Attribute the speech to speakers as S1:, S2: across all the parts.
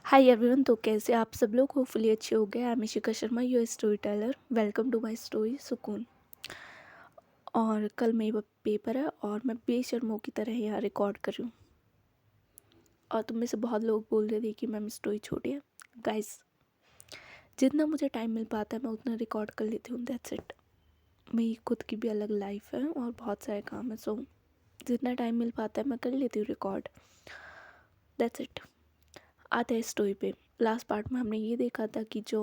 S1: Hi everyone. तो कैसे आप सब लोग होपफुली अच्छे हो गए। I am Ishika Sharma, your story teller. Welcome to my story Sukoon. और कल मेरा पेपर है और मैं बेशर्मों की तरह यहाँ रिकॉर्ड कर रही हूँ। और तुम में से बहुत लोग बोल रहे थे कि मैम स्टोरी छोटी है। गाइस, जितना मुझे टाइम मिल पाता है मैं उतना रिकॉर्ड कर लेती हूँ। That's it. मेरी खुद की भी अलग लाइफ है और बहुत सारे काम है, सो जितना टाइम मिल पाता है मैं कर लेती हूँ रिकॉर्ड। That's it. आते हैं स्टोरी पे। लास्ट पार्ट में हमने ये देखा था कि जो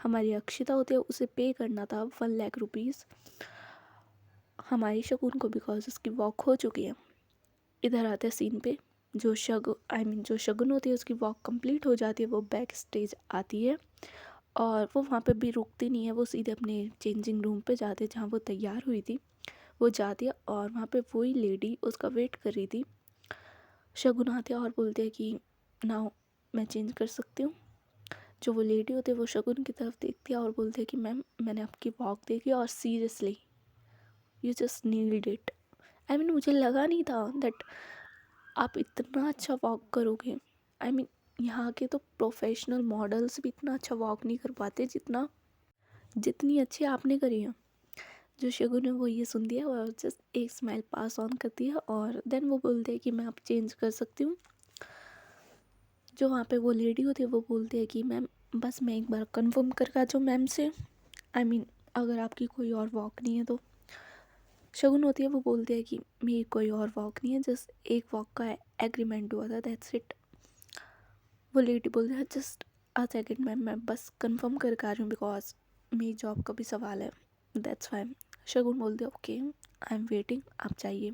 S1: हमारी अक्षिता होती है उसे पे करना था 1 लाख रुपीज़ हमारी शगुन को, बिकॉज उसकी वॉक हो चुकी है। इधर आते हैं सीन पे। जो जो शगुन होती है उसकी वॉक कंप्लीट हो जाती है, वो बैक स्टेज आती है और वो वहाँ पे भी रुकती नहीं है। वो सीधे अपने चेंजिंग रूम पे जाती है जहाँ वो तैयार हुई थी। वो जाती है और वहाँ पे वही लेडी उसका वेट कर रही थी। शगुन आती है और बोलती है कि नाउ मैं चेंज कर सकती हूँ। जो वो लेडी होती है वो शगुन की तरफ देखती है और बोलती है कि मैम मैंने आपकी वॉक देखी और seriously you just need it. I mean मुझे लगा नहीं था दैट आप इतना अच्छा वॉक करोगे। आई मीन यहाँ के तो प्रोफेशनल मॉडल्स भी इतना अच्छा वॉक नहीं कर पाते जितनी अच्छी आपने करी है। जो शगुन है वो ये सुनती है और जस्ट एक स्माइल पास ऑन करती है और देन वो बोलते हैं कि मैं आप चेंज कर सकती हूँ। जो वहाँ पे वो लेडी होती है वो बोलती है कि मैम बस मैं एक बार कंफर्म कर जो मैम से। आई मीन अगर आपकी कोई और वॉक नहीं है तो। शगुन होती है वो बोलती है कि मेरी कोई और वॉक नहीं है, जस्ट एक वॉक का एग्रीमेंट हुआ था, दैट्स इट। वो लेडी बोलती है जस्ट अ सेकेंड मैम, मैं बस कंफर्म कर आ रही हूँ बिकॉज मेरी जॉब का भी सवाल है, दैट्स फाइन। शगुन बोलती है ओके आई एम वेटिंग, आप चाहिए।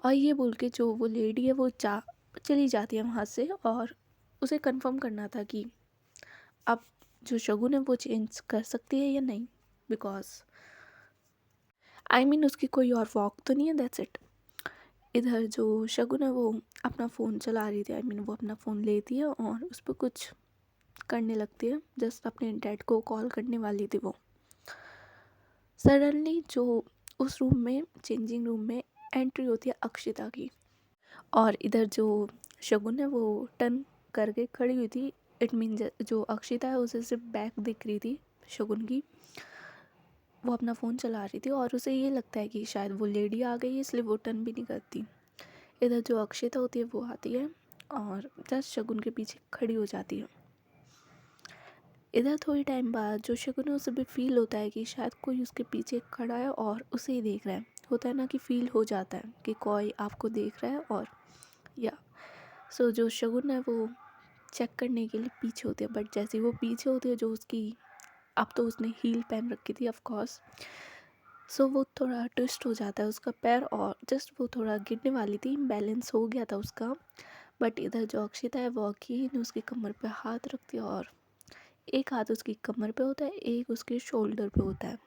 S1: और ये बोल के जो वो लेडी है वो चली जाती है वहाँ से। और उसे कंफर्म करना था कि अब जो शगुन है वो चेंज कर सकती है या नहीं, बिकॉज आई मीन उसकी कोई और वॉक तो नहीं है, दैट्स इट। इधर जो शगुन है वो अपना फ़ोन चला रही थी। आई मीन वो अपना फ़ोन लेती है और उस पर कुछ करने लगती है, जस्ट अपने डैड को कॉल करने वाली थी वो। सडनली जो उस रूम में चेंजिंग रूम में एंट्री होती है अक्षिता की। और इधर जो शगुन है वो टर्न करके खड़ी हुई थी। इट मीन जो अक्षिता है उसे सिर्फ बैक दिख रही थी शगुन की। वो अपना फ़ोन चला रही थी और उसे ये लगता है कि शायद वो लेडी आ गई है, इसलिए वो टर्न भी नहीं करती। इधर जो अक्षिता होती है वो आती है और जस्ट शगुन के पीछे खड़ी हो जाती है। इधर थोड़ी टाइम बाद जो शगुन है उसे भी फील होता है कि शायद कोई उसके पीछे खड़ा है और उसे ही देख रहा है। होता है ना कि फील हो जाता है कि कोई आपको देख रहा है। और या सो जो शगुन है वो चेक करने के लिए पीछे होती है, बट जैसे वो पीछे होती है जो उसकी, अब तो उसने हील पहन रखी थी ऑफ कोर्स, सो वो थोड़ा ट्विस्ट हो जाता है उसका पैर और जस्ट वो थोड़ा गिरने वाली थी, बैलेंस हो गया था उसका। बट इधर जो अक्षिता है वो अकेले उसकी कमर पे हाथ रखती है और एक हाथ उसकी कमर पे होता है, एक उसके शोल्डर पे होता है।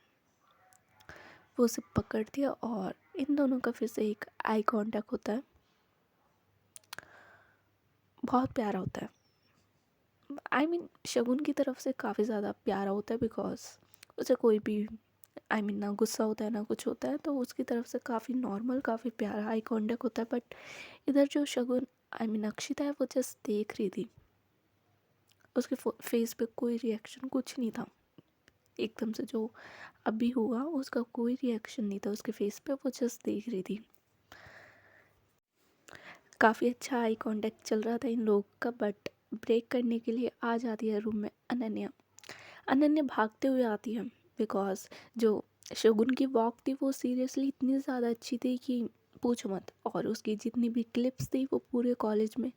S1: वो उसे पकड़ती है और इन दोनों का फिर से एक आई कांटेक्ट होता है। बहुत प्यारा होता है। आई मीन शगुन की तरफ से काफ़ी ज़्यादा प्यारा होता है बिकॉज उसे कोई भी आई मीन ना गुस्सा होता है ना कुछ होता है, तो उसकी तरफ से काफ़ी नॉर्मल काफ़ी प्यारा आई कांटेक्ट होता है। बट इधर जो शगुन आई मीन अक्षिता है वो जस्ट देख रही थी। उसके फेस पे कोई रिएक्शन कुछ नहीं था। एकदम से जो अभी हुआ उसका कोई रिएक्शन नहीं था उसके फेस पे, वो जस्ट देख रही थी। काफ़ी अच्छा आई कांटेक्ट चल रहा था इन लोग का। बट ब्रेक करने के लिए आ जाती है रूम में अनन्या। अनन्या भागते हुए आती है बिकॉज जो शगुन की वॉक थी वो सीरियसली इतनी ज़्यादा अच्छी थी कि पूछो मत। और उसकी जितनी भी क्लिप्स थी वो पूरे कॉलेज में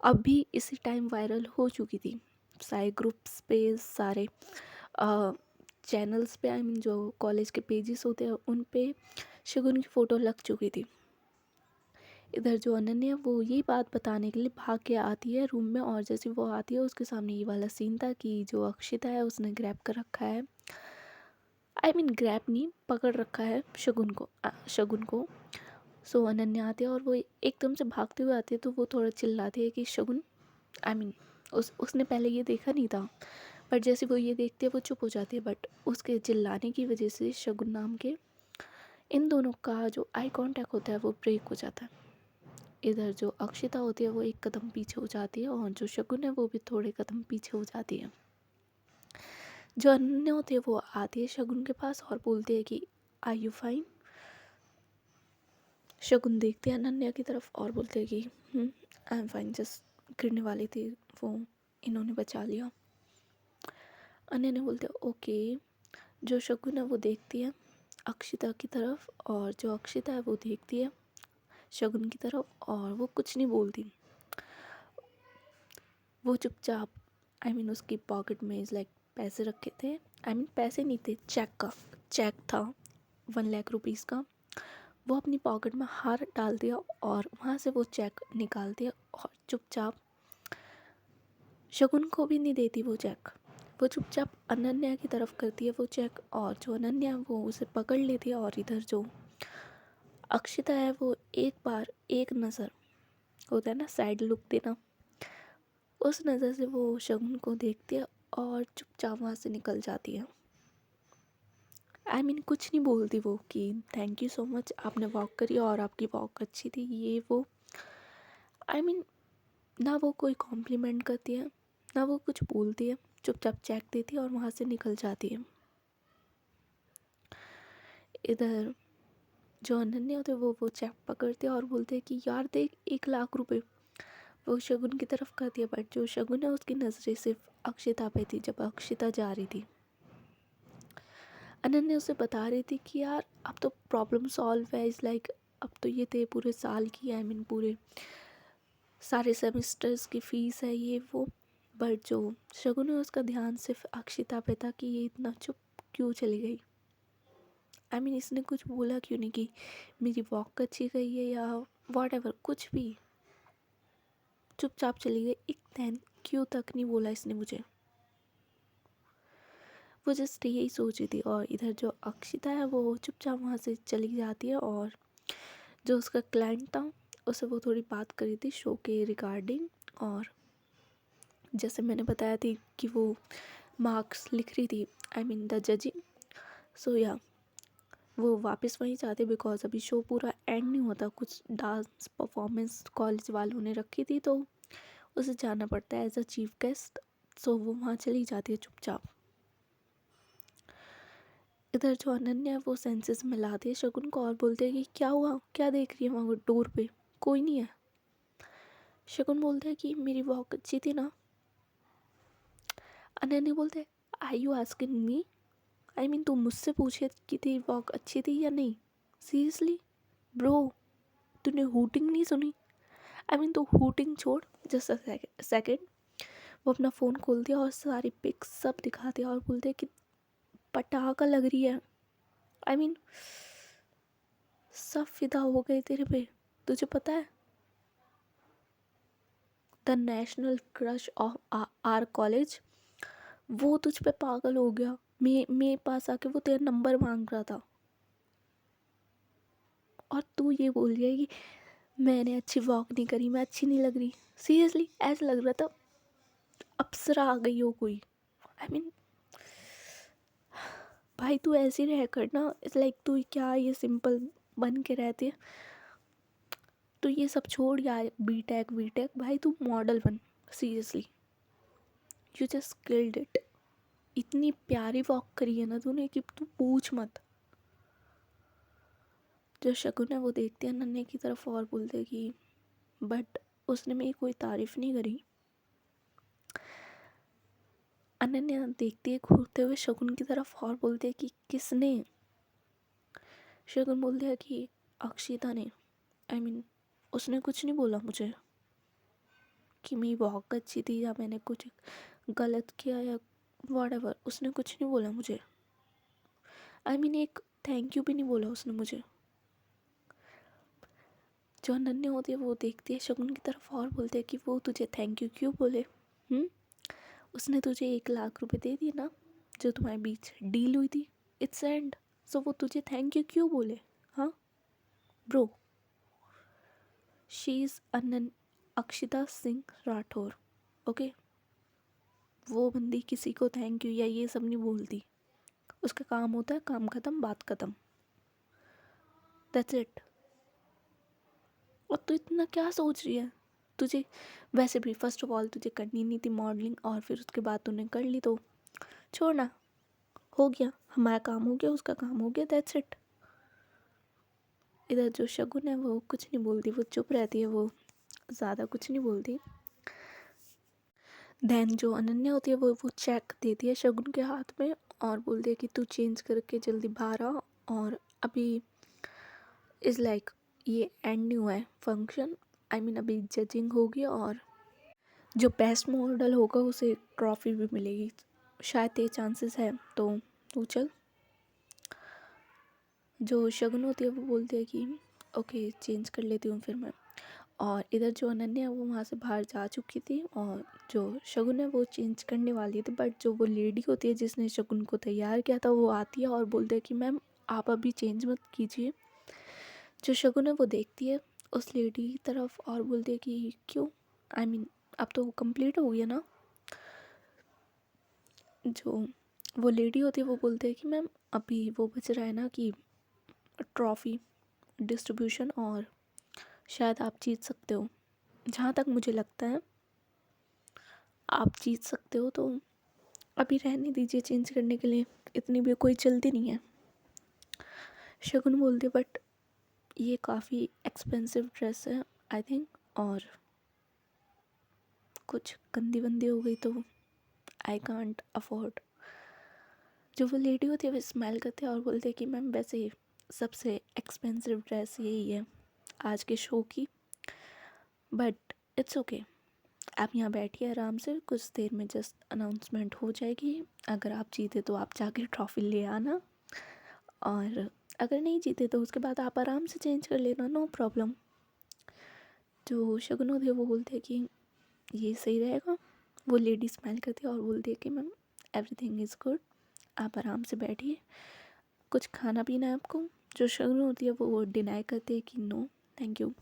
S1: अभी इसी टाइम वायरल हो चुकी थी। सारे ग्रुप्स पे, सारे चैनल्स पे, आई मीन जो कॉलेज के पेजेस होते हैं उन पे शगुन की फ़ोटो लग चुकी थी। इधर जो अनन्या वो यही बात बताने के लिए भाग के आती है रूम में। और जैसे वो आती है उसके सामने ये वाला सीन था कि जो अक्षिता है उसने ग्रैब कर रखा है, आई मीन ग्रैब नहीं, पकड़ रखा है शगुन को। सो अनन्या आती है और वो एकदम से भागते हुए आती है तो वो थोड़ा चिल्लाती है कि शगुन, आई मीन उसने पहले ये देखा नहीं था। बट जैसे वो ये देखती है वो चुप हो जाती है। बट उसके चिल्लाने की वजह से शगुन नाम के इन दोनों का जो आई कांटेक्ट होता है वो ब्रेक हो जाता है। इधर जो अक्षिता होती है वो एक कदम पीछे हो जाती है और जो शगुन है वो भी थोड़े कदम पीछे हो जाती है। जो अनन्या होती है वो आती है शगुन के पास और बोलती है कि आर यू फाइन। शगुन देखते हैं अनन्या की तरफ और बोलते हैं कि आई एम फाइन, जस्ट गिरने वाली थी, वो इन्होंने बचा लिया। अनन्या बोलते हैं ओके। जो शगुन है वो देखती है अक्षिता की तरफ और जो अक्षिता है वो देखती है शगुन की तरफ और वो कुछ नहीं बोलती। वो चुपचाप उसकी पॉकेट में पैसे रखे थे। पैसे नहीं थे, चेक था 1 लाख रुपीज़ का। वो अपनी पॉकेट में हाथ डाल दिया और वहाँ से वो चेक निकाल दिया और चुपचाप शगुन को भी नहीं देती वो चेक। वो चुपचाप अनन्या की तरफ करती है वो चेक और जो अनन्या वो उसे पकड़ लेती है और इधर जो अक्षिता है वो एक बार एक नज़र होता है ना साइड लुक देना, उस नज़र से वो शगुन को देखती है और चुपचाप वहाँ से निकल जाती है। कुछ नहीं बोलती वो कि थैंक यू सो मच, आपने वॉक करी और आपकी वॉक अच्छी थी, ये वो। आई मीन ना वो कोई कॉम्प्लीमेंट करती है ना वो कुछ बोलती है, चुपचाप चेक देती है और वहाँ से निकल जाती है। इधर जो अनन्या होते हैं वो चेक पकड़ते हैं और बोलते हैं कि यार देख 1 लाख रुपए। वो शगुन की तरफ करती है बट जो शगुन है उसकी नज़रें सिर्फ अक्षिता पे थी जब अक्षिता जा रही थी। अनन्या उसे बता रही थी कि यार अब तो प्रॉब्लम सॉल्व है, इज़ अब तो ये थे पूरे साल की, पूरे सारे सेमेस्टर्स की फ़ीस है ये वो। बट जो शगुन है उसका ध्यान सिर्फ अक्षिता पे था कि ये इतना चुप क्यों चली गई। इसने कुछ बोला क्यों नहीं कि मेरी वॉक अच्छी गई है या वॉट एवर, कुछ भी। चुपचाप चली गई, एक थैंक यू तक नहीं बोला इसने मुझे। वो जस्ट यही सोच रही थी और इधर जो अक्षिता है वो चुपचाप वहाँ से चली जाती है और जो उसका क्लाइंट था उससे वो थोड़ी बात करी थी शो के रिगार्डिंग। और जैसे मैंने बताया थी कि वो मार्क्स लिख रही थी द जजिंग। सो या वो वापस वहीं जाते बिकॉज अभी शो पूरा एंड नहीं होता, कुछ डांस परफॉर्मेंस कॉलेज वालों ने रखी थी तो उसे जाना पड़ता है एज अ चीफ गेस्ट। सो वो वहाँ चली जाती है चुपचाप। इधर जो अनन्या है वो सेंसेस में लाती है शगुन को और बोलते हैं कि क्या हुआ, क्या देख रही है वहाँ डोर पे, कोई नहीं है। शगुन बोलते हैं कि मेरी वॉक अच्छी थी ना। अनन्या बोलते हैं आई यू आस्किंग मी, तू मुझसे पूछे कि तेरी वॉक अच्छी थी या नहीं। सीरियसली ब्रो, तूने हूटिंग नहीं सुनी। तो हूटिंग छोड़, जस्ट अ सेकेंड। वो अपना फ़ोन खोल दिया और सारी पिक्स सब दिखा दिया और बोलते कि पटाखा लग रही है। आई मीन सब फिदा हो गए तेरे पे। तुझे पता है the national crush of our college वो तुझ पे पागल हो गया। मेरे पास आके वो तेरा नंबर मांग रहा था और तू ये बोल रही है कि मैंने अच्छी वॉक नहीं करी, मैं अच्छी नहीं लग रही। सीरियसली ऐसा लग रहा था अप्सरा आ गई हो कोई। आई मीन भाई तू ऐसे रह कर ना, इट्स तू क्या ये सिंपल बन के रहती है। तो ये सब छोड़ यार, बीटेक वीटेक, भाई तू मॉडल बन। Seriously you just killed it. इतनी प्यारी वॉक करी है ना तूने कि तू पूछ मत। जो शगुन है वो देखते हैं नन्हे की तरफ और बोलते कि बट उसने मेरी कोई तारीफ नहीं करी। अनन्या देखती है घूरते हुए शगुन की तरफ और बोलते हैं कि किसने। शगुन बोलते हैं कि अक्षिता ने। उसने कुछ नहीं बोला मुझे कि मेरी वॉक अच्छी थी या मैंने कुछ गलत किया या वॉट, उसने कुछ नहीं बोला मुझे। एक थैंक यू भी नहीं बोला उसने मुझे। जो अनन्या होती है वो देखती है शगुन की तरफ और बोलते हैं कि वो तुझे थैंक यू क्यों बोले। उसने तुझे 1 लाख रुपए दे दिए ना जो तुम्हारे बीच डील हुई थी, इट्स एंड। सो वो तुझे थैंक यू क्यों बोले। हाँ bro, she is Akshita Singh Rathore, okay. वो बंदी किसी को थैंक यू या ये सब नहीं बोलती। उसका काम होता है काम ख़त्म बात ख़त्म, दैट्स इट। और तू इतना क्या सोच रही है? तुझे वैसे भी फर्स्ट ऑफ ऑल तुझे करनी नहीं थी मॉडलिंग, और फिर उसके बाद तूने कर ली तो छोड़ ना, हो गया, हमारा काम हो गया, उसका काम हो गया, दैट्स इट। इधर जो शगुन है वो कुछ नहीं बोलती, वो चुप रहती है, वो ज़्यादा कुछ नहीं बोलती। देन जो अनन्या होती है वो चेक देती है शगुन के हाथ में और बोलती है कि तू चेंज करके जल्दी बाहर आ। और अभी इज़ लाइक ये एंड नहीं हुआ है फंक्शन, आई मीन अभी जजिंग होगी और जो बेस्ट मॉडल होगा उसे ट्रॉफी भी मिलेगी, शायद ये चांसेस है। तो तू चल। जो शगुन होती है वो बोलती है कि ओके चेंज कर लेती हूँ फिर मैं। और इधर जो अनन्या है वो वहाँ से बाहर जा चुकी थी और जो शगुन है वो चेंज करने वाली थी, बट जो वो लेडी होती है जिसने शगुन को तैयार किया था वो आती है और बोलती है कि मैम आप अभी चेंज मत कीजिए। जो शगुन है वो देखती है उस लेडी की तरफ और बोलती है कि क्यों, आई मीन अब तो कंप्लीट हो गया ना। जो वो लेडी होती है वो बोलती है कि मैम अभी वो बच रहा है ना कि ट्रॉफ़ी डिस्ट्रीब्यूशन, और शायद आप जीत सकते हो, जहाँ तक मुझे लगता है आप जीत सकते हो, तो अभी रहने दीजिए चेंज करने के लिए, इतनी भी कोई जल्दी नहीं है। शगुन बोलते बट ये काफ़ी एक्सपेंसिव ड्रेस है आई थिंक, और कुछ गंदी वंदी हो गई तो आई कांट अफोर्ड। जो वो लेडी होती है वो स्माइल करते हैं और बोलते हैं कि मैम वैसे सबसे एक्सपेंसिव ड्रेस यही है आज के शो की, बट इट्स ओके, आप यहाँ बैठिए आराम से, कुछ देर में जस्ट अनाउंसमेंट हो जाएगी, अगर आप जीते तो आप जाके ट्रॉफी ले आना, और अगर नहीं जीते तो उसके बाद आप आराम से चेंज कर लेना, नो प्रॉब्लम। जो शगुन होती है वो बोलते हैं कि ये सही रहेगा। वो लेडी स्माइल करती है और बोलती है कि मैम एवरीथिंग इज़ गुड, आप आराम से बैठिए, कुछ खाना पीना है आपको। जो शगुन होती है वो डिनाई करती है कि नो थैंक यू,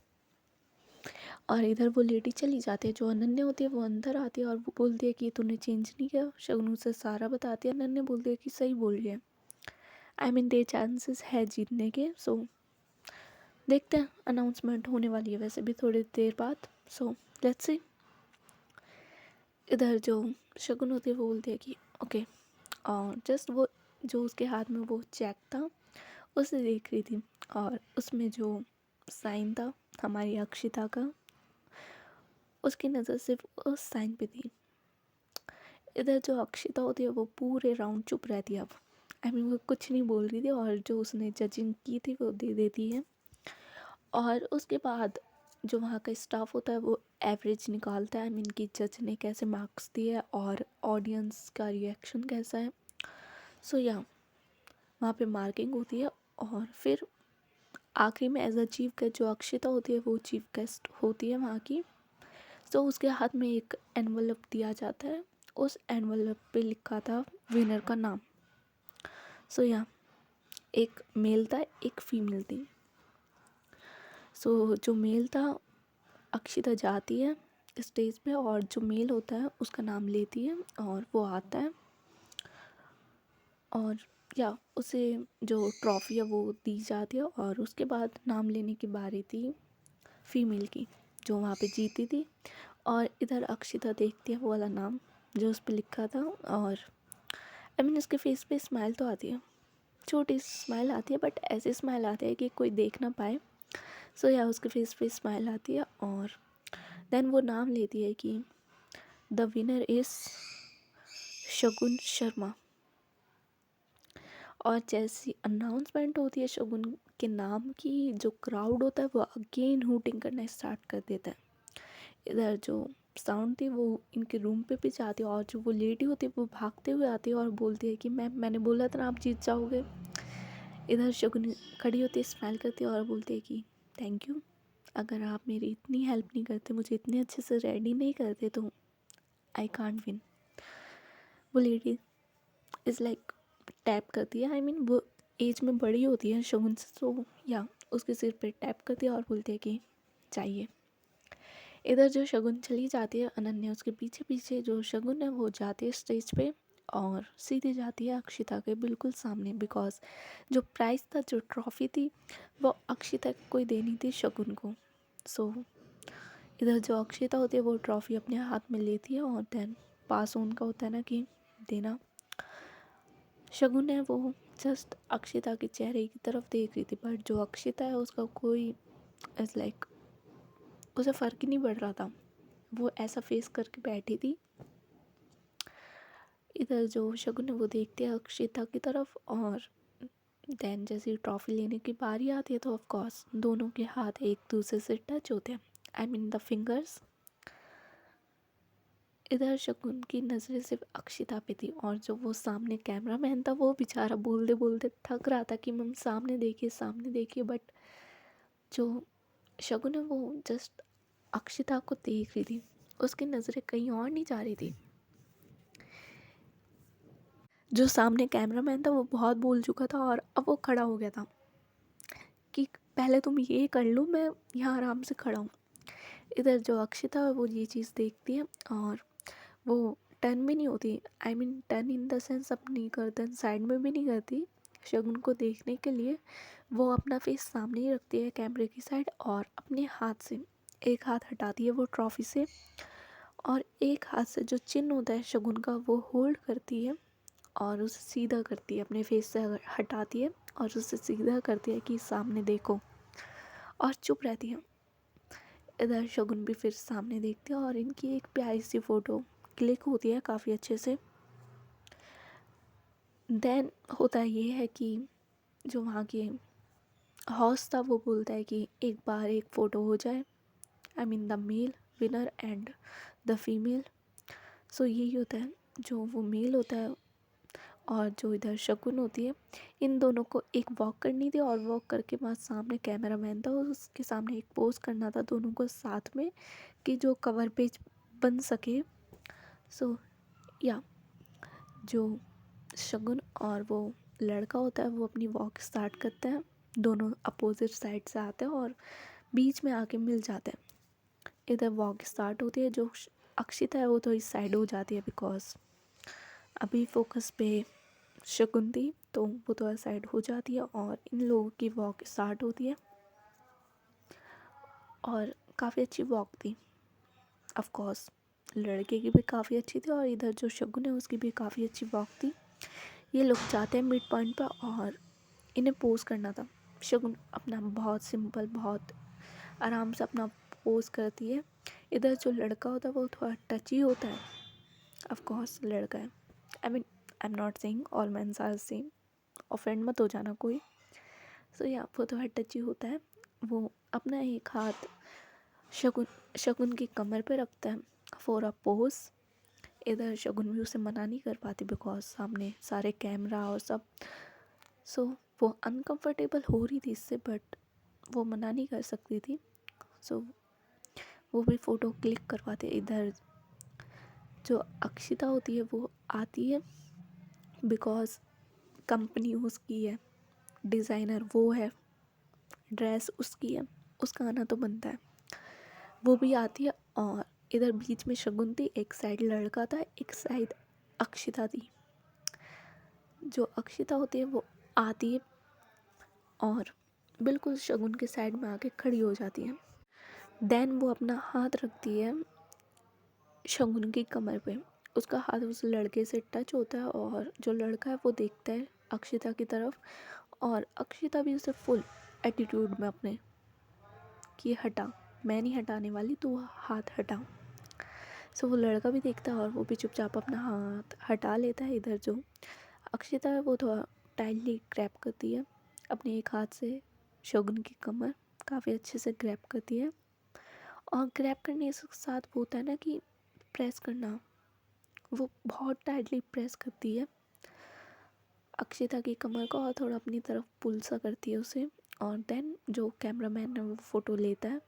S1: और इधर वो लेडी चली जाती है। जो अनन्या होती है वो अंदर आती है और वो बोलती है कि तूने चेंज नहीं किया। शगुन उसे सारा बताती है, अनन्या बोलती है कि सही बोल रही है, आई मीन दे चांसेस है जीतने के, सो देखते हैं, अनाउंसमेंट होने वाली है वैसे भी थोड़ी देर बाद, सो लेट्स सी। इधर जो शगुन होती है वो बोलती है कि ओके, और जस्ट वो जो उसके हाथ में वो चेक था उसे देख रही थी, और उसमें जो साइन था हमारी अक्षिता का, उसकी नज़र सिर्फ उस साइन पे थी। इधर जो अक्षिता होती है वो पूरे राउंड चुप रहती है, अब आई मीन वो कुछ नहीं बोल रही थी, और जो उसने जजिंग की थी वो दे देती है। और उसके बाद जो वहाँ का स्टाफ होता है वो एवरेज निकालता है, आई मीन कि जज ने कैसे मार्क्स दिए और ऑडियंस का रिएक्शन कैसा है। सो या वहाँ पे मार्किंग होती है, और फिर आखिरी में एज अ चीफ गेस्ट जो अक्षिता होती है वो चीफ गेस्ट होती है वहाँ की। सो उसके हाथ में एक एनवलप दिया जाता है, उस एनवलप पे लिखा था विनर का नाम। सो या एक मेल था एक फीमेल थी। सो जो मेल था, अक्षिता जाती है स्टेज पे और जो मेल होता है उसका नाम लेती है और वो आता है, और या उसे जो ट्रॉफ़ी है वो दी जाती है, और उसके बाद नाम लेने की बारी थी फीमेल की जो वहाँ पे जीती थी। और इधर अक्षिता देखती है वो वाला नाम जो उस पर लिखा था, और आई मीन उसके फेस पे स्माइल तो आती है, छोटी स्माइल आती है, बट ऐसी स्माइल आती है कि कोई देख ना पाए। सो या उसके फेस पे स्माइल आती है, और देन वो नाम लेती है कि द विनर इज़ शगुन शर्मा। और जैसी अनाउंसमेंट होती है शगुन के नाम की, जो क्राउड होता है वो अगेन हूटिंग करना स्टार्ट कर देता है। इधर जो साउंड थी वो इनके रूम पे भी जाती है, और जो वो लेडी होती है वो भागते हुए आती है और बोलती है कि मैंने बोला था ना आप जीत जाओगे। इधर शगुन खड़ी होती है, स्माइल करती है और बोलती है कि थैंक यू, अगर आप मेरी इतनी हेल्प नहीं करते, मुझे इतने अच्छे से रेडी नहीं करते तो आई कांट विन। वो लेडी इज़ लाइक टैप करती है, आई मीन वो एज में बड़ी होती है शगुन से, तो या उसके सिर पे टैप करती है और बोलती है कि चाहिए। इधर जो शगुन चली जाती है, अनन्या उसके पीछे पीछे, जो शगुन है वो जाती है स्टेज पे और सीधी जाती है अक्षिता के बिल्कुल सामने, बिकॉज जो प्राइज़ था, जो ट्रॉफ़ी थी, वो अक्षिता को ही देनी थी शगुन को। सो इधर जो अक्षिता होती है वो ट्रॉफी अपने हाथ में लेती है और देन पास ऑन का होता है ना कि देना। शगुन है वो जस्ट अक्षिता के चेहरे की तरफ देख रही थी, बट जो अक्षिता है उसका कोई इज़ लाइक उसे फ़र्क ही नहीं पड़ रहा था। वो ऐसा फेस करके बैठी थी। इधर जो शगुन है वो देखती है अक्षिता की तरफ, और देन जैसे ही ट्रॉफी लेने की बारी आती है तो ऑफ कोर्स दोनों के हाथ एक दूसरे से टच होते हैं, आई मीन द फिंगर्स। इधर शगुन की नज़रें सिर्फ अक्षिता पे थी, और जो वो सामने कैमरा मैन था वो बेचारा बोलते बोलते थक रहा था कि मैम सामने देखिए, बट जो शगुन है वो जस्ट अक्षिता को देख रही थी, उसकी नज़रें कहीं और नहीं जा रही थी। जो सामने कैमरा मैन था वो बहुत बोल चुका था और अब वो खड़ा हो गया था कि पहले तुम ये कर लो, मैं यहाँ आराम से खड़ा हूँ। इधर जो अक्षिता है वो ये चीज़ देखती है और वो टर्न भी नहीं होती, I mean turn in the sense अपनी गर्दन साइड में भी नहीं करती शगुन को देखने के लिए। वो अपना फेस सामने ही रखती है कैमरे की साइड, और अपने हाथ से एक हाथ हटाती है वो ट्रॉफी से, और एक हाथ से जो चिन्ह होता है शगुन का वो होल्ड करती है और उसे सीधा करती है, अपने फेस से हटाती है और उसे सीधा करती है कि सामने देखो, और चुप रहती है। इधर शगुन भी फिर सामने देखती है और इनकी एक प्यारी सी फ़ोटो क्लिक होती है काफ़ी अच्छे से। देन होता ये है कि जो वहाँ के हॉस्ट था वो बोलता है कि एक बार एक फ़ोटो हो जाए, I mean the male winner and the female. So यही होता है, जो वो मेल होता है और जो इधर शगुन होती है, इन दोनों को एक वॉक करनी थी, और वॉक करके वहाँ सामने कैमरा मैन था और उसके सामने एक पोज करना था दोनों को साथ में, कि जो कवर पेज बन सके। सो या जो शगुन और वो लड़का होता है वो अपनी वॉक स्टार्ट करते हैं, दोनों अपोजिट साइड से आते हैं और बीच में आके मिल जाते हैं। इधर वॉक स्टार्ट होती है, जो अक्षिता है वो तो इस साइड हो जाती है बिकॉज अभी फोकस पे शगुन थी, तो वो तो साइड हो जाती है और इन लोगों की वॉक स्टार्ट होती है। और काफ़ी अच्छी वॉक थी, ऑफ कोर्स लड़के की भी काफ़ी अच्छी थी और इधर जो शगुन है उसकी भी काफ़ी अच्छी वॉक थी। ये लोग जाते हैं मिड पॉइंट पर और इन्हें पोज करना था। शगुन अपना बहुत सिंपल बहुत आराम से अपना पोज करती है। इधर जो लड़का होता है वो थोड़ा टची होता है, ऑफ कोर्स लड़का है, I mean I am not saying all mens are same, offend मत हो जाना कोई। सो या वो थोड़ा टची होता है। वो अपना एक हाथ शगुन शगुन की कमर पे रखता है फॉर अ पोज। इधर शगुन भी उसे मना नहीं कर पाती बिकॉज सामने सारे कैमरा और सब। सो वो अनकंफर्टेबल हो रही थी इससे, बट वो मना नहीं कर सकती थी। सो वो भी फ़ोटो क्लिक करवाते। इधर जो अक्षिता होती है वो आती है बिकॉज कंपनी उसकी है, डिज़ाइनर वो है, ड्रेस उसकी है, उसका आना तो बनता है। वो भी आती है और इधर बीच में शगुन थी, एक साइड लड़का था, एक साइड अक्षिता थी। जो अक्षिता होती है वो आती है और बिल्कुल शगुन के साइड में आके खड़ी हो जाती है। देन वो अपना हाथ रखती है शगुन की कमर पे। उसका हाथ उस लड़के से टच होता है और जो लड़का है वो देखता है अक्षिता की तरफ, और अक्षिता भी उसे फुल एटीट्यूड में अपने कि हटा, मैं नहीं हटाने वाली, तू हाथ हटा। सो वो लड़का भी देखता है और वो भी चुपचाप अपना हाथ हटा लेता है। इधर जो अक्षिता है वो थोड़ा टाइटली ग्रैप करती है अपने एक हाथ से शगुन की कमर, काफ़ी अच्छे से ग्रैप करती है। और ग्रैप करने के साथ वो होता है ना कि प्रेस करना, वो बहुत टाइटली प्रेस करती है अक्षिता की कमर को और थोड़ा अपनी तरफ पुल सा करती है उसे। और देन जो कैमरा मैन है वो फ़ोटो लेता है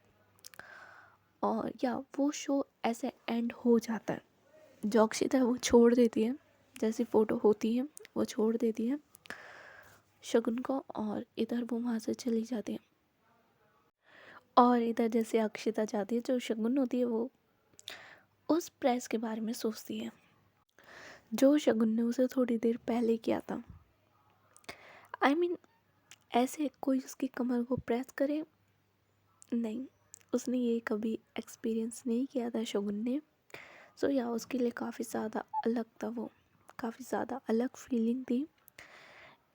S1: और या वो शो ऐसे एंड हो जाता है। जो अक्षिता है वो छोड़ देती है, जैसी फ़ोटो होती है वो छोड़ देती है शगुन को, और इधर वो वहाँ से चली जाती है। और इधर जैसे अक्षिता जाती है, जो शगुन होती है वो उस प्रेस के बारे में सोचती है जो शगुन ने उसे थोड़ी देर पहले किया था। आई मीन ऐसे कोई उसकी कमर को प्रेस करे नहीं, उसने ये कभी एक्सपीरियंस नहीं किया था शगुन ने। सो या उसके लिए काफ़ी ज़्यादा अलग था, वो काफ़ी ज़्यादा अलग फीलिंग थी।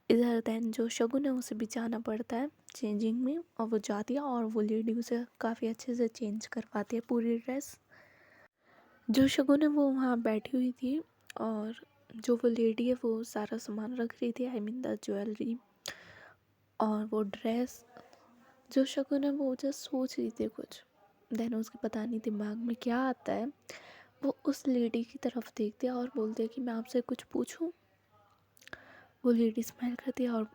S1: इधर दैन जो शगुन है उसे भी जाना पड़ता है चेंजिंग में, और वो जाती है और वो लेडी उसे काफ़ी अच्छे से चेंज करवाती है पूरी ड्रेस। जो शगुन है वो वहाँ बैठी हुई थी, और जो वो लेडी है वो सारा सामान रख रही थी, आई मीन द ज्वेलरी और वो ड्रेस। जो शगुन है वो जस्ट सोच रही थी कुछ, देन उसके पता नहीं दिमाग में क्या आता है, वो उस लेडी की तरफ देखती है और बोलती है कि मैं आपसे कुछ पूछूं। वो लेडी स्माइल करती है और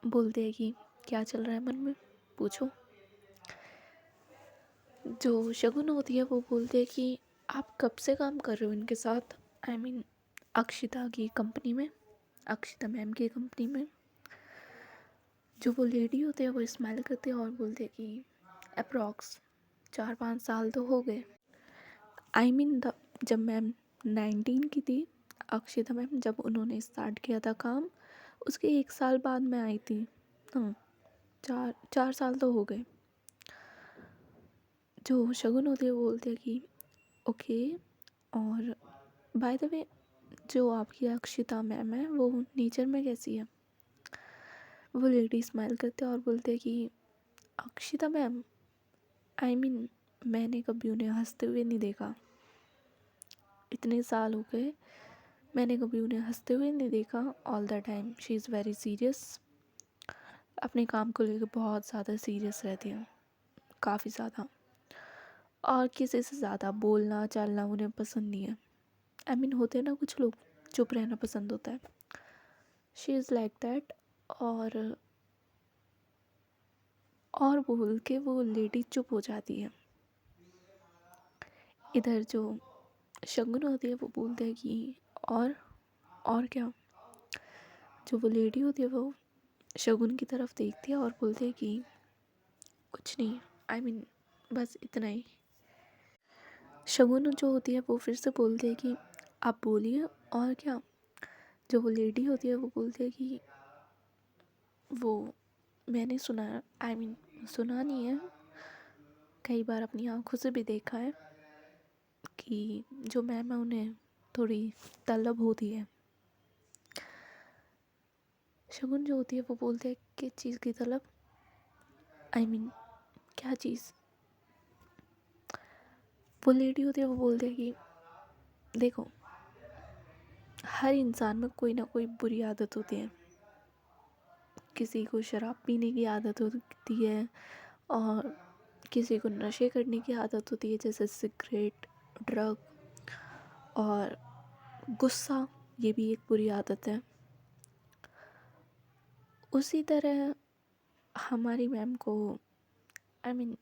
S1: बोलती है कि क्या चल रहा है मन में, पूछो। जो शगुन होती है वो बोलती है कि आप कब से काम कर रहे हो इनके साथ, आई मीन अक्षिता की कंपनी में, अक्षिता मैम की कंपनी में। जो वो लेडी होती है वो स्माइल करती है और बोलती है कि अप्रॉक्स 4-5 साल तो हो गए। आई मीन द जब मैम 19 की थी, अक्षिता मैम जब उन्होंने स्टार्ट किया था काम, उसके 1 साल बाद मैं आई थी। हाँ, 4 साल तो हो गए। जो शगुन होती है वो बोलती है कि ओके, और बाय द वे जो आपकी अक्षिता मैम है वो नेचर में कैसी है। वो लेडी स्माइल करते हैं और बोलते हैं कि अक्षिता मैम, आई मीन मैंने कभी उन्हें हंसते हुए नहीं देखा, इतने साल हो गए मैंने कभी उन्हें हंसते हुए नहीं देखा। All the time she is very serious, अपने काम को लेकर बहुत ज़्यादा सीरियस रहती हैं, काफ़ी ज़्यादा, और किसी से ज़्यादा बोलना चालना उन्हें पसंद नहीं है। आई मीन होते हैं ना कुछ लोग, चुप रहना पसंद होता है, शी इज़ लाइक दैट। और बोल के वो लेडी चुप हो जाती है। इधर जो शगुन होती है वो बोलते हैं कि और क्या। जो वो लेडी होती है वो शगुन की तरफ देखती है और बोलती है कि कुछ नहीं, आई मीन बस इतना ही। शगुन जो होती है वो फिर से बोलती है कि आप बोलिए और क्या। जो वो लेडी होती है वो बोलती है कि वो मैंने सुना, आई मीन सुना नहीं है, कई बार अपनी आंखों से भी देखा है कि जो मैम है उन्हें थोड़ी तलब होती है। शगुन जो होती है वो बोलते हैं किस चीज़ की तलब, आई मीन क्या चीज़। वो लेडी होती है वो बोलते हैं कि देखो, हर इंसान में कोई ना कोई बुरी आदत होती है। किसी को शराब पीने की आदत होती है, और किसी को नशे करने की आदत होती है जैसे सिगरेट, ड्रग, और गुस्सा, ये भी एक बुरी आदत है। उसी तरह हमारी मैम को, आई मीन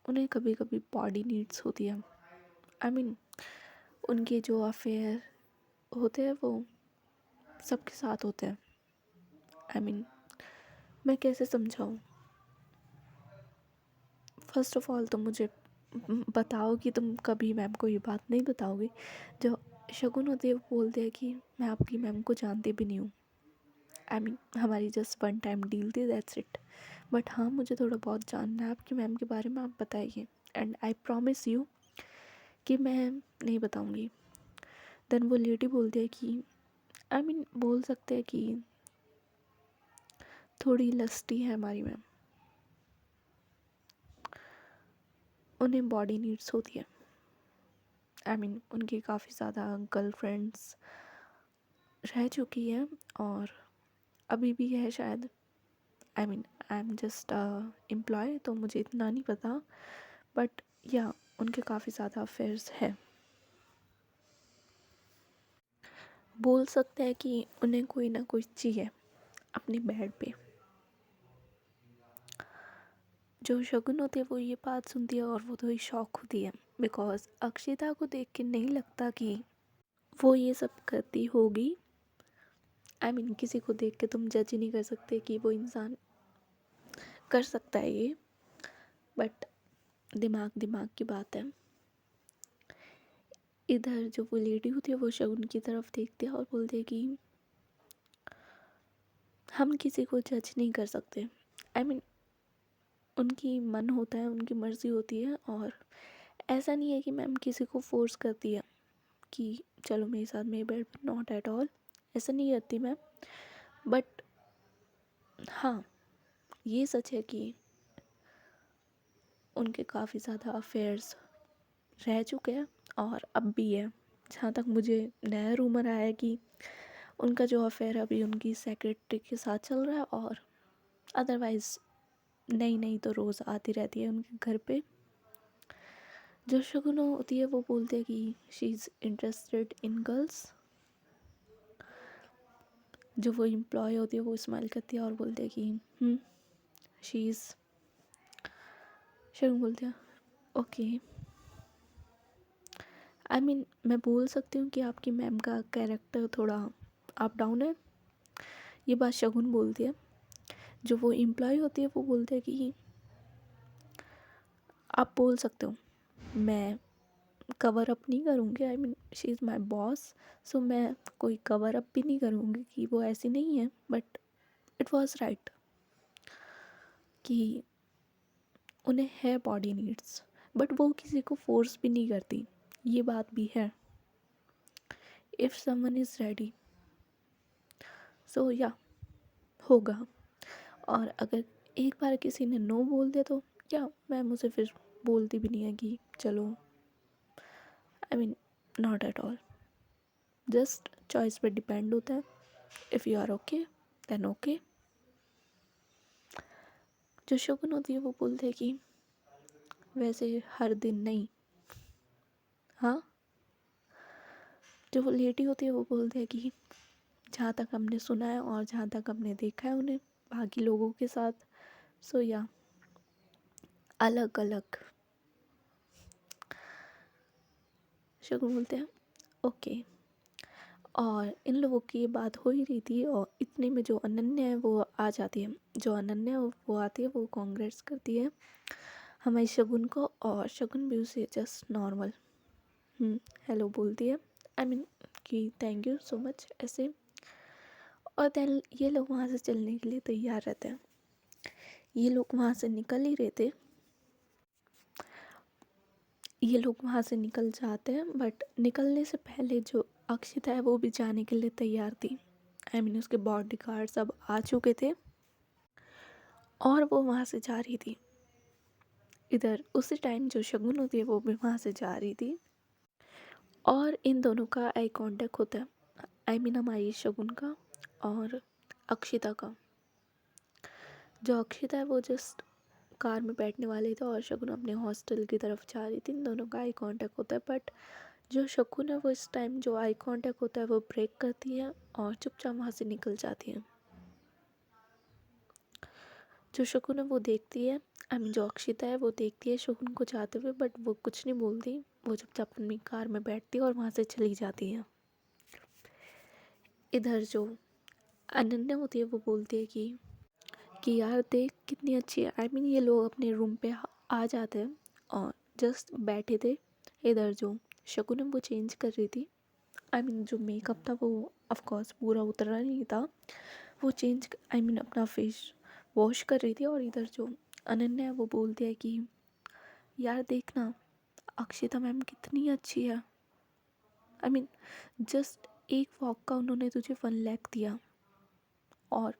S1: उन्हें कभी कभी बॉडी नीड्स होती है। आई मीन उनके जो अफेयर होते हैं वो सबके साथ होते हैं। आई मीन मैं कैसे समझाऊँ। फर्स्ट ऑफ ऑल तो मुझे बताओ कि तुम कभी मैम को ये बात नहीं बताओगे। जो शगुन होती है वो बोलते हैं कि मैं आपकी मैम को जानती भी नहीं हूँ, आई मीन हमारी जस्ट वन टाइम डील थी, दैट्स इट। बट हाँ, मुझे थोड़ा बहुत जानना है आपकी मैम के बारे में, आप बताइए, एंड आई प्रॉमिस यू कि मैं नहीं बताऊँगी। देन वो लेडी बोलती है कि आई मीन बोल सकते हैं कि थोड़ी लस्टी है हमारी मैम, उन्हें बॉडी नीड्स होती है। आई मीन उनकी काफ़ी ज़्यादा गर्लफ्रेंड्स रह चुकी हैं और अभी भी है शायद। I mean I am just employ, तो मुझे इतना नहीं पता, बट या उनके काफ़ी ज़्यादा अफेयर्स हैं। बोल सकते हैं कि उन्हें कोई ना कोई चाहिए अपने बेड पे। जो शगुन होती है वो ये बात सुनती है और वो थोड़ी शॉक होती है, बिकॉज अक्षिता को देख के नहीं लगता कि वो ये सब करती होगी। आई मीन किसी को देख के तुम जज नहीं कर सकते कि वो इंसान कर सकता है ये, बट दिमाग दिमाग की बात है। इधर जो वो लेडी होती है वो शगुन की तरफ देखती है और बोलती है कि हम किसी को जज नहीं कर सकते। आई मीन उनकी मन होता है, उनकी मर्ज़ी होती है। और ऐसा नहीं है कि मैम किसी को फ़ोर्स करती है कि चलो मेरे साथ मेरे बेड पे, नॉट एट ऑल, ऐसा नहीं करती मैम। बट हाँ, ये सच है कि उनके काफ़ी ज़्यादा अफेयर्स रह चुके हैं और अब भी है। जहाँ तक मुझे नया रूमर आया है कि उनका जो अफेयर अभी उनकी सेक्रेटरी के साथ चल रहा है, और अदरवाइज़ नई नई तो रोज़ आती रहती है उनके घर पे। जो शगुन होती है वो बोलते हैं कि she is interested in girls. जो वो एम्प्लॉय होती है वो स्माइल करती है और बोलते हैं कि शी इज़। शगुन बोलते हैं ओके। आई मीन मैं बोल सकती हूँ कि आपकी मैम का कैरेक्टर थोड़ा अप डाउन है। ये बात शगुन बोलती है। जो वो एम्प्लॉय होती है वो बोलते हैं कि आप बोल सकते हो, मैं कवर अप नहीं करूँगी। I mean she is my boss, so मैं कोई कवर अप भी नहीं करूँगी कि वो ऐसी नहीं है। बट इट वॉज राइट कि उन्हें है बॉडी नीड्स, बट वो किसी को फोर्स भी नहीं करती। ये बात भी है। इफ़ समवन इज़ रेडी, सो या होगा। और अगर एक बार किसी ने नो बोल दिया तो या मैम उसे फिर बोलती भी नहीं है कि चलो। I mean not at all, just choice पे डिपेंड होता है। If you are okay then okay. जो शगुन होती है वो बोलते हैं कि वैसे हर दिन नहीं। हाँ, जो वो लेडी होती है वो बोलते हैं कि जहाँ तक हमने सुना है और जहाँ तक हमने देखा है उन्हें बाकी लोगों के साथ, सो या अलग अलग। शगुन बोलते हैं ओके। और इन लोगों की ये बात हो ही रही थी और इतने में जो अनन्या है वो आ जाती है। जो अनन्या है वो आती है, वो कांग्रेट्स करती है हमारी शगुन को। और शगुन भी उसे जस्ट नॉर्मल हेलो बोलती है। आई मीन कि थैंक यू सो मच ऐसे। और देन ये लोग वहाँ से चलने के लिए तैयार रहते हैं। ये लोग वहाँ से निकल ही रहे थे। ये लोग वहाँ से निकल जाते हैं, बट निकलने से पहले जो अक्षिता है वो भी जाने के लिए तैयार थी। आई मीन उसके बॉडी गार्ड सब आ चुके थे और वो वहाँ से जा रही थी। इधर उसी टाइम जो शगुन होती है वो भी वहाँ से जा रही थी और इन दोनों का आई कांटेक्ट होता है। आई मीन हमारी शगुन का और अक्षिता का। जो अक्षिता है वो जस्ट कार में बैठने वाले थे और शगुन अपने हॉस्टल की तरफ जा रही थी। इन दोनों का आई कांटेक्ट होता है, बट जो शगुन है वो इस टाइम जो आई कांटेक्ट होता है वो ब्रेक करती है और चुपचाप वहाँ से निकल जाती है। जो शगुन है वो देखती है, आई मीन जो अक्षिता है वो देखती है शगुन को जाते हुए, बट वो कुछ नहीं बोलती। वो चुपचाप अपनी कार में बैठती है और वहाँ से चली जाती है। इधर जो अनन्या होती है वो बोलती है कि यार देख कितनी अच्छी है। आई मीन ये लोग अपने रूम पे आ जाते हैं और जस्ट बैठे थे। इधर जो शगुन है वो चेंज कर रही थी। आई मीन जो मेकअप था वो ऑफ कोर्स पूरा उतरा नहीं था। वो चेंज आई मीन अपना फेस वॉश कर रही थी। और इधर जो अनन्या है वो बोलती है कि यार देखना अक्षिता मैम कितनी अच्छी है। आई मीन जस्ट एक वॉक का उन्होंने तुझे 1 लाख दिया और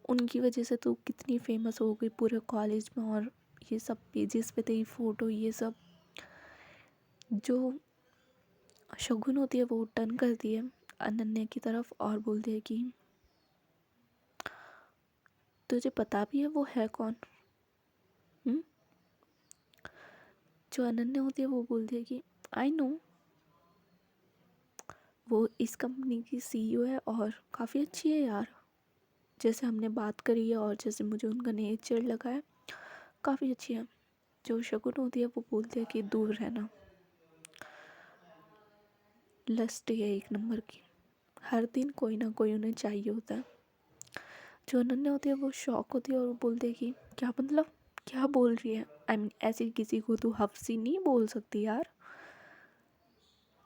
S1: उनकी वजह से तू कितनी फेमस हो गई पूरे कॉलेज में। और ये सब पेजेस पे तेरी फ़ोटो ये सब। जो शगुन होती है वो टर्न करती है अनन्या की तरफ और बोलती है कि तुझे पता भी है वो है कौन। हुँ? जो अनन्या होती है वो बोलती है कि आई नो, वो इस कंपनी की सीईओ है और काफ़ी अच्छी है यार। जैसे हमने बात करी है और जैसे मुझे उनका नेचर लगा है काफ़ी अच्छी है। जो शगुन होती है वो बोलती है कि दूर रहना, लस्ट है एक नंबर की। हर दिन कोई ना कोई उन्हें चाहिए होता है। जो अनन्या होती है वो शॉक होती है और वो बोलती है कि क्या मतलब, क्या बोल रही है। आई मीन ऐसी किसी को तू हफ्सी नहीं बोल सकती यार।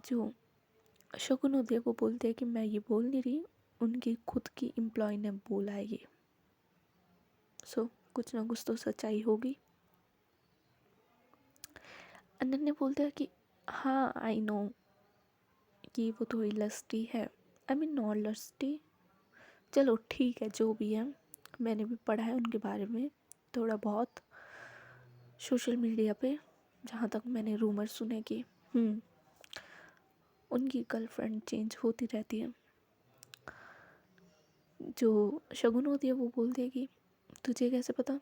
S1: जो शगुन होती है वो बोलती है कि मैं ये बोल नहीं रही, उनकी खुद की एम्प्लॉय ने बोला है ये। सो कुछ ना कुछ तो सच्चाई होगी। अनन्या बोलता है कि हाँ आई नो कि वो थोड़ी लस्टी है। आई मीन नॉट लस्टी, चलो ठीक है जो भी है। मैंने भी पढ़ा है उनके बारे में थोड़ा बहुत सोशल मीडिया पे, जहाँ तक मैंने रूमर सुने कि उनकी गर्लफ्रेंड चेंज होती रहती है। जो शगुन होती है वो बोलती है कि तुझे कैसे पता।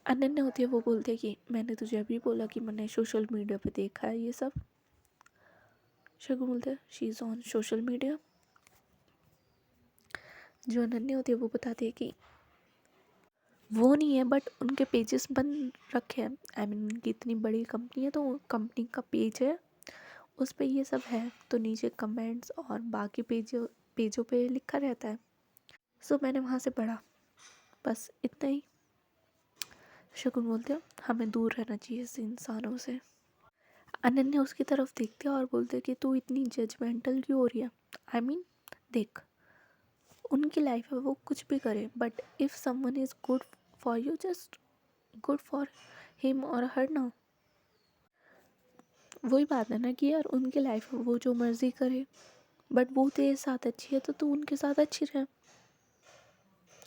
S1: अनन्या होती है वो बोलती है कि मैंने तुझे अभी बोला कि मैंने सोशल मीडिया पे देखा है ये सब। शगुन बोलते हैं she is on social media. जो अनन्या होती है वो बताती है कि वो नहीं है बट उनके पेजेस बन रखे हैं। आई मीन उनकी इतनी बड़ी कंपनी है तो कंपनी का पेज है, उस पे ये सब है, तो नीचे कमेंट्स और बाकी पेजों पे लिखा रहता है। सो मैंने वहाँ से पढ़ा, बस इतना ही। शगुन बोलते हैं हमें दूर रहना चाहिए ऐसे इंसानों से। अनन्या उसकी तरफ देखती है और बोलते हैं कि तू इतनी जजमेंटल क्यों हो रही है। आई मीन देख, उनकी लाइफ है वो कुछ भी करे, but if someone is good for you, just good for him और हर ना। वही बात है ना कि यार उनकी लाइफ है वो जो मर्जी करे, बट वो तेरे साथ अच्छी है तो तू उनके साथ अच्छी रहे।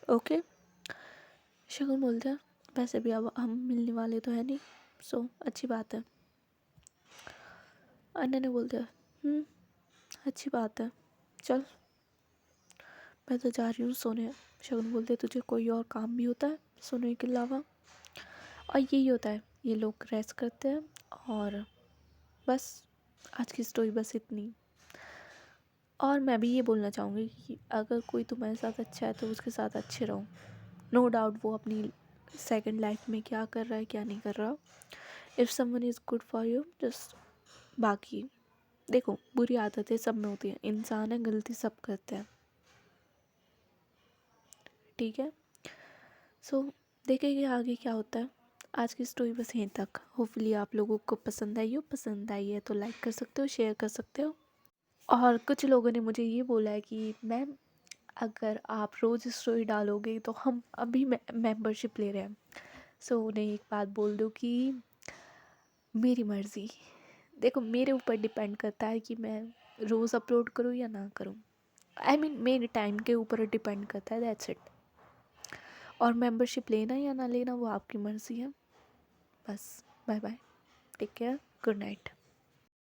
S1: ओके। शगुन बोलते हैं वैसे भी अब हम मिलने वाले तो है नहीं, सो अच्छी बात है। अनन्या बोलते हैं अच्छी बात है, चल मैं तो जा रही हूँ सोने। शगुन बोलते तुझे कोई और काम भी होता है सोने के अलावा। और यही होता है, ये लोग रेस्ट करते हैं और बस आज की स्टोरी बस इतनी। और मैं भी ये बोलना चाहूँगी कि अगर कोई तुम्हारे साथ अच्छा है तो उसके साथ अच्छे रहो। नो डाउट वो अपनी सेकंड लाइफ में क्या कर रहा है क्या नहीं कर रहा। If someone is good for you just. बाकी देखो बुरी आदतें सब में होती हैं, इंसान है, गलती सब करते हैं, ठीक है। सो देखेंगे आगे क्या होता है। आज की स्टोरी बस यहीं तक। होपफुली आप लोगों को पसंद आई हो, पसंद आई है तो लाइक कर सकते हो, शेयर कर सकते हो। और कुछ लोगों ने मुझे ये बोला है कि मैम अगर आप रोज़ स्टोरी डालोगे तो हम अभी मेंबरशिप ले रहे हैं। सो उन्हें एक बात बोल दो कि मेरी मर्ज़ी। देखो मेरे ऊपर डिपेंड करता है कि मैं रोज़ अपलोड करूँ या ना करूँ। आई मीन मेरे टाइम के ऊपर डिपेंड करता है, दैट्स इट। और मेंबरशिप लेना या ना लेना वो आपकी मर्ज़ी है। बस bye bye, take care, good night.